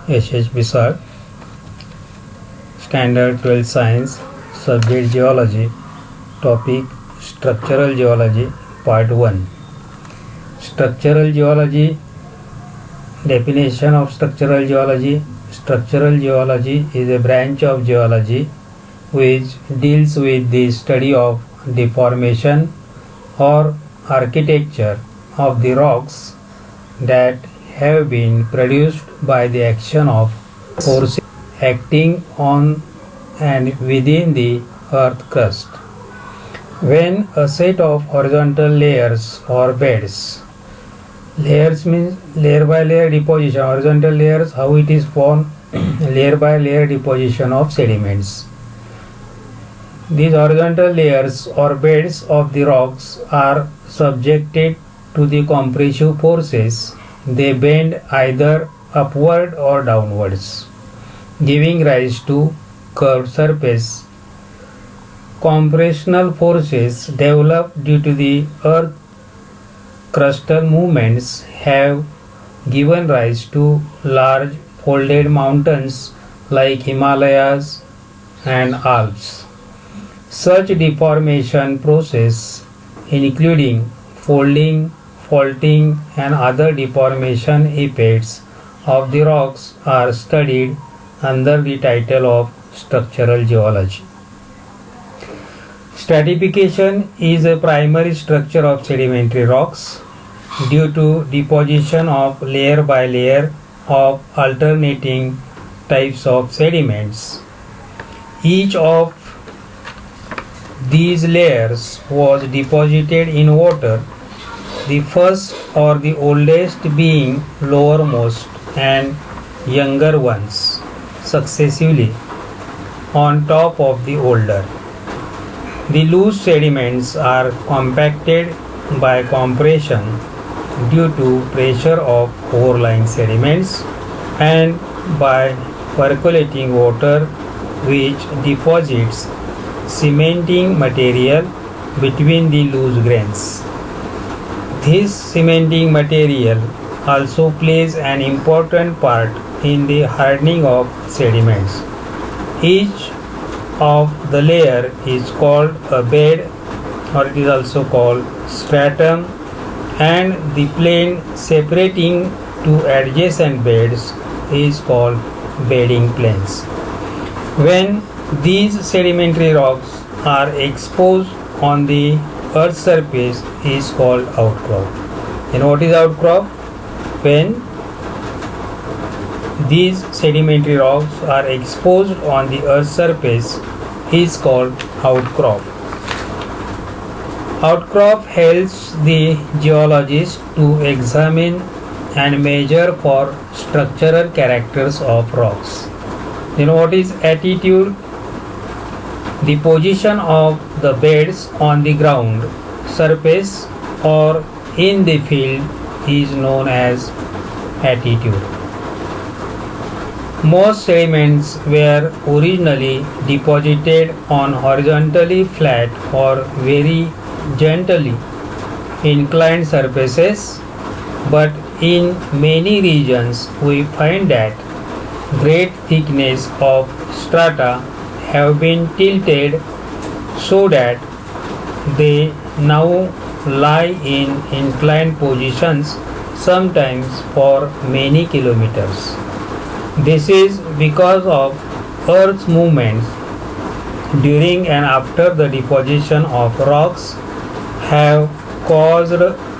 H. Bisar, Standard 12 Science, Subject Geology, Topic Structural Geology, Part 1. Structural Geology. Definition of Structural Geology. Structural geology is a branch of geology which deals with the study of deformation or architecture of the rocks that have been produced by the action of forces acting on and within the earth crust. When a set of horizontal layers or beds, layers means layer by layer deposition, horizontal layers, how it is formed, layer by layer deposition of sediments. These horizontal layers or beds of the rocks are subjected to the compressive forces. They bend either upward or downwards, giving rise to curved surface. Compressional forces developed due to the earth crustal movements have given rise to large folded mountains like Himalayas and Alps. Such deformation process, including folding, faulting and other deformation effects of the rocks, are studied under the title of structural geology. Stratification is a primary structure of sedimentary rocks due to deposition of layer by layer of alternating types of sediments. Each of these layers was deposited in water, the first or the oldest being lowermost and younger ones successively on top of the older. The loose sediments are compacted by compression due to pressure of overlying sediments and by percolating water which deposits cementing material between the loose grains. This cementing material also plays an important part in the hardening of sediments. Each of the layer is called a bed, or it is also called stratum, and the plane separating two adjacent beds is called bedding planes. When these sedimentary rocks are exposed on the earth's surface is called outcrop. And what is outcrop? When these sedimentary rocks are exposed on the earth's surface is called outcrop. Outcrop helps the geologist to examine and measure for structural characters of rocks. Then what is attitude? The position of the beds on the ground surface or in the field is known as attitude. Most sediments were originally deposited on horizontally flat or very gently inclined surfaces, but in many regions we find that great thickness of strata have been tilted so that they now lie in inclined positions, sometimes for many kilometers. This is because of Earth's movements during and after the deposition of rocks have caused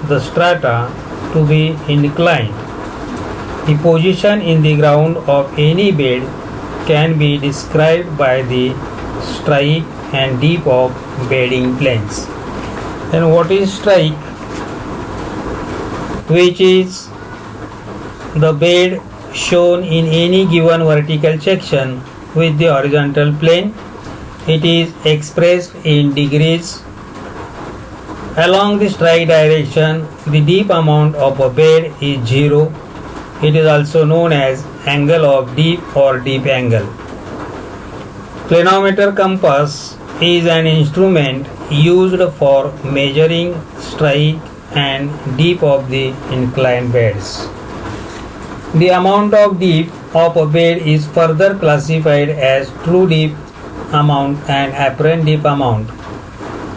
the strata to be inclined. The position in the ground of any bed can be described by the strike and dip of bedding planes. And what is strike? Which is the bed shown in any given vertical section with the horizontal plane. It is expressed in degrees. Along the strike direction, the dip amount of a bed is 0. It is also known as angle of dip or dip angle. Clinometer compass is an instrument used for measuring strike and dip of the inclined beds. The amount of dip of a bed is further classified as true dip amount and apparent dip amount.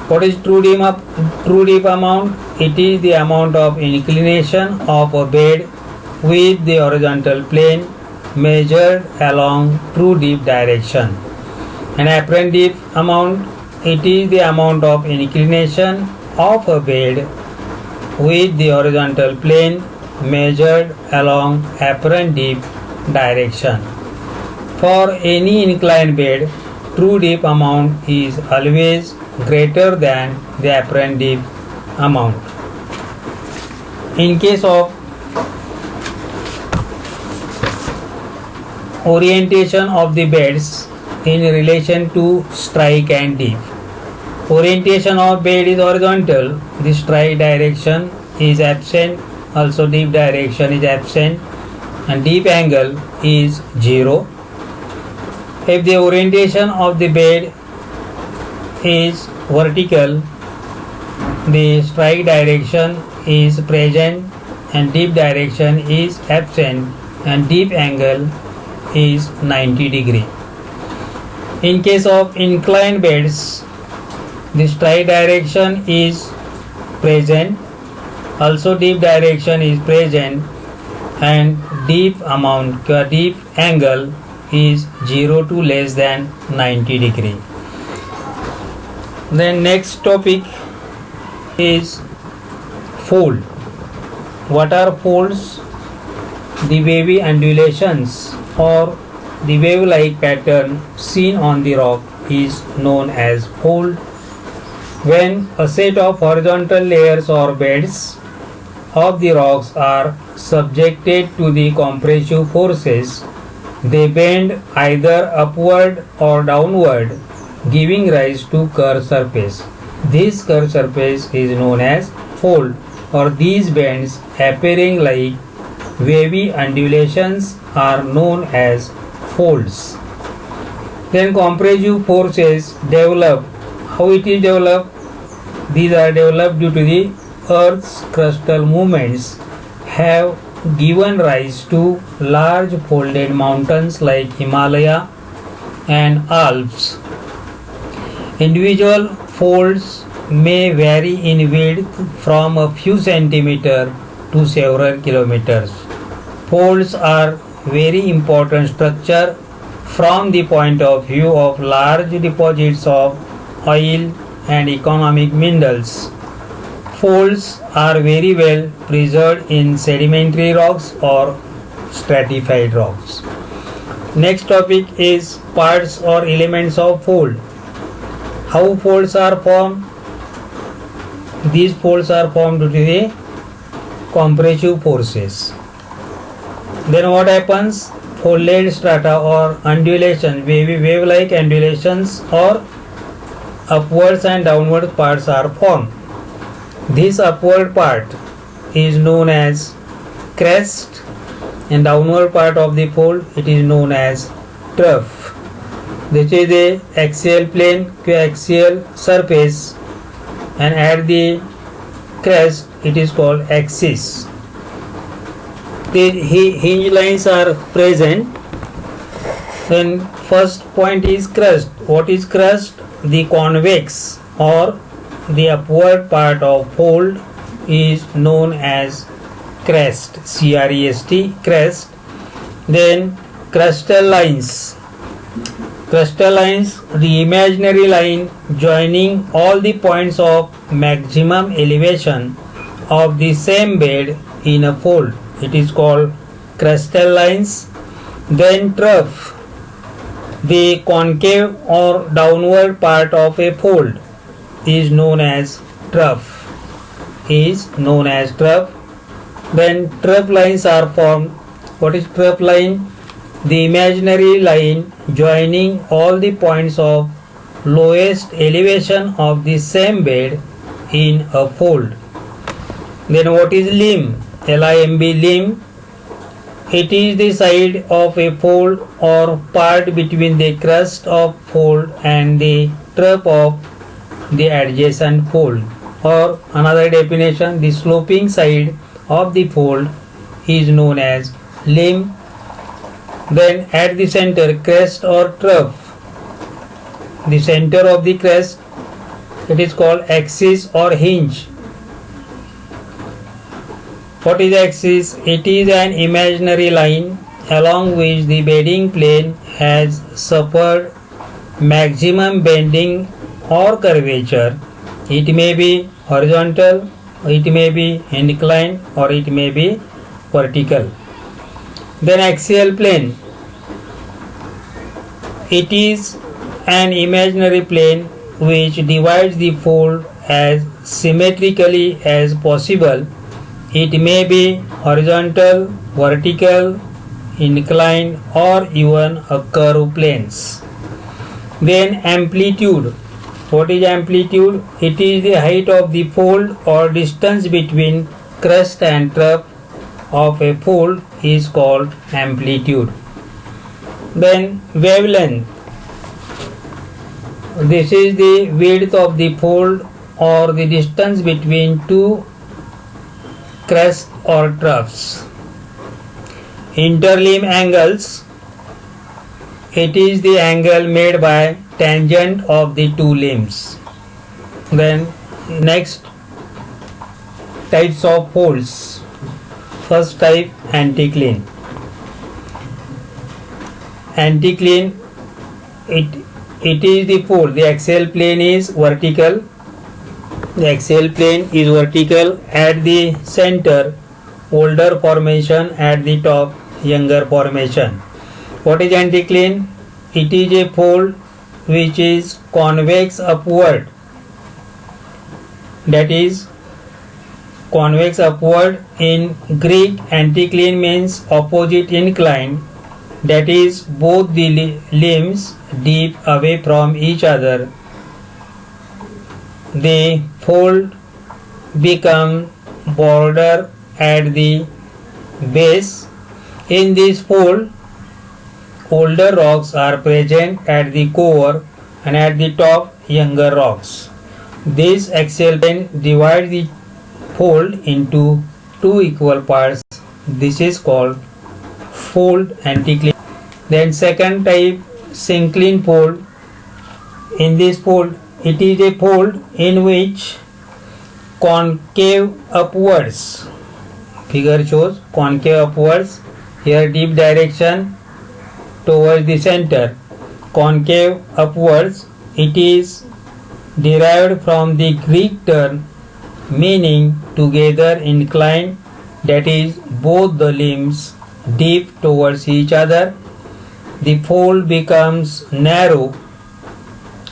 What is true dip amount? It is the amount of inclination of a bed with the horizontal plane measured along true dip direction. And apparent dip amount, it is the amount of inclination of a bed with the horizontal plane measured along apparent dip direction. For any inclined bed, true dip amount is always greater than the apparent dip amount. In case of orientation of the beds in relation to strike and dip. Orientation of bed is horizontal, the strike direction is absent, also dip direction is absent, and dip angle is 0. If the orientation of the bed is vertical, the strike direction is present and dip direction is absent, and dip angle is 90 degree. In case of inclined beds, the strike direction is present, also dip direction is present, and dip angle is 0 to less than 90 degree. Then next topic is fold. What are folds? The wavy undulations or the wave-like pattern seen on the rock is known as fold. When a set of horizontal layers or beds of the rocks are subjected to the compressive forces, they bend either upward or downward, giving rise to curved surface. This curved surface is known as fold, or these bends appearing like wavy undulations are known as folds. Then compressive forces develop. How it is developed? These are developed due to the Earth's crustal movements have given rise to large folded mountains like Himalaya and Alps. Individual folds may vary in width from a few centimeters to several kilometers. Folds are very important structure from the point of view of large deposits of oil and economic minerals. Folds are very well preserved in sedimentary rocks or stratified rocks. Next topic is parts or elements of fold. How folds are formed? These folds are formed due to the compressive forces. Then what happens? Folded strata or undulations, wave-like undulations or upwards and downward parts are formed. This upward part is known as crest, and downward part of the fold it is known as trough. This is the axial plane, coaxial surface, and at the crest it is called axis. The hinge lines are present. Then first point is crest. What is crest? The convex or the upward part of fold is known as crest, C-R-E-S-T, crest. Then crustal lines. Crustal lines, the imaginary line joining all the points of maximum elevation of the same bed in a fold. It is called crustal lines. Then trough, the concave or downward part of a fold is known as trough. Then trough lines are formed. What is trough line? The imaginary line joining all the points of lowest elevation of the same bed in a fold. Then what is limb? L-I-M-B, limb. It is the side of a fold or part between the crust of fold and the trough of the adjacent fold. Or another definition, the sloping side of the fold is known as limb. Then at the center, crest or trough. The center of the crest, it is called axis or hinge. What is axis? It is an imaginary line along which the bedding plane has suffered maximum bending or curvature. It may be horizontal, it may be inclined, or it may be vertical. Then axial plane. It is an imaginary plane which divides the fold as symmetrically as possible. It may be horizontal, vertical, inclined, or even a curved planes. Then amplitude. What is amplitude? It is the height of the fold or distance between crest and trough of a fold is called amplitude. Then wavelength. This is the width of the fold or the distance between two crests or troughs. Interlimb angles. It is the angle made by tangent of the two limbs. Then next types of folds. First type, anticline. Anticline, it is the fold. The axial plane is vertical. The axial plane is vertical at the center, older formation, at the top, younger formation. What is anticline? It is a fold which is convex upward. That is, convex upward. In Greek, anticline means opposite inclined. That is, both the limbs deep away from each other. The fold become broader at the base. In this fold, older rocks are present at the core and at the top, younger rocks. This axial plane divides the fold into two equal parts. This is called fold anticline. Then second type, syncline fold. In this fold, it is a fold in which concave upwards. Figure shows concave upwards. Here deep direction towards the center. Concave upwards. It is derived from the Greek term meaning together inclined. That is, both the limbs deep towards each other. The fold becomes narrow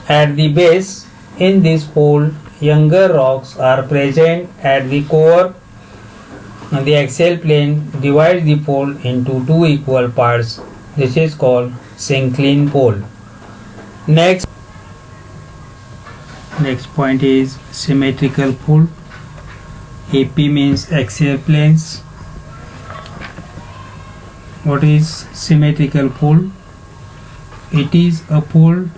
at the base. In this fold, younger rocks are present at the core. The axial plane divides the fold into two equal parts. This is called syncline fold. Next point is symmetrical fold. AP means axial planes. What is symmetrical fold? It is a fold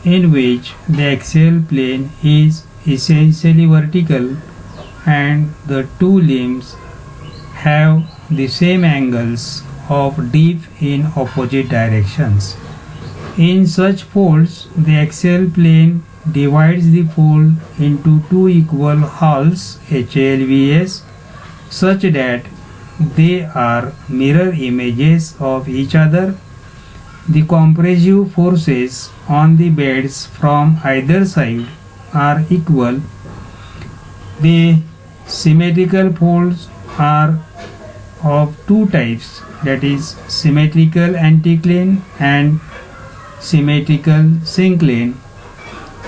in which the axial plane is essentially vertical and the two limbs have the same angles of dip in opposite directions. In such folds, the axial plane divides the fold into two equal halves HALVs such that they are mirror images of each other. The compressive forces on the beds from either side are equal. The symmetrical folds are of two types, that is symmetrical anticline and symmetrical syncline.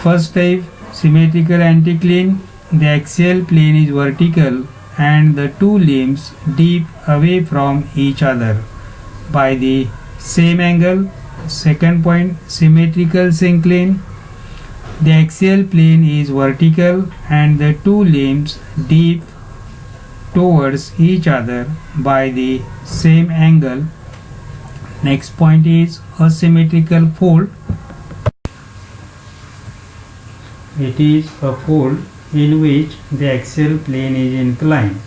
First type, symmetrical anticline, the axial plane is vertical and the two limbs deep away from each other by the same angle. Second point, symmetrical syncline, the axial plane is vertical and the two limbs deep towards each other by the same angle. Next point is asymmetrical fold. It is a fold in which the axial plane is inclined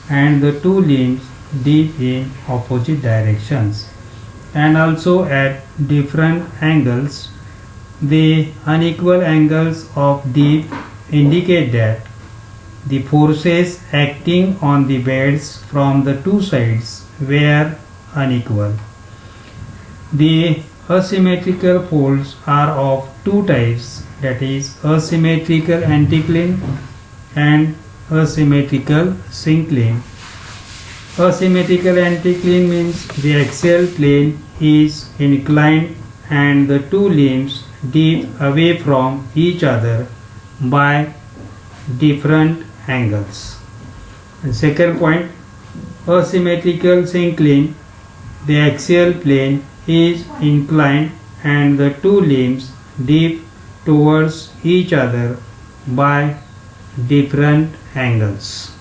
and the two limbs deep in opposite directions and also at different angles. The unequal angles of dip indicate that the forces acting on the beds from the two sides were unequal. The asymmetrical folds are of two types, that is asymmetrical anticline and asymmetrical syncline. Asymmetrical anticline means the axial plane is inclined and the two limbs dip away from each other by different angles. And second point, asymmetrical syncline, the axial plane is inclined and the two limbs dip towards each other by different angles.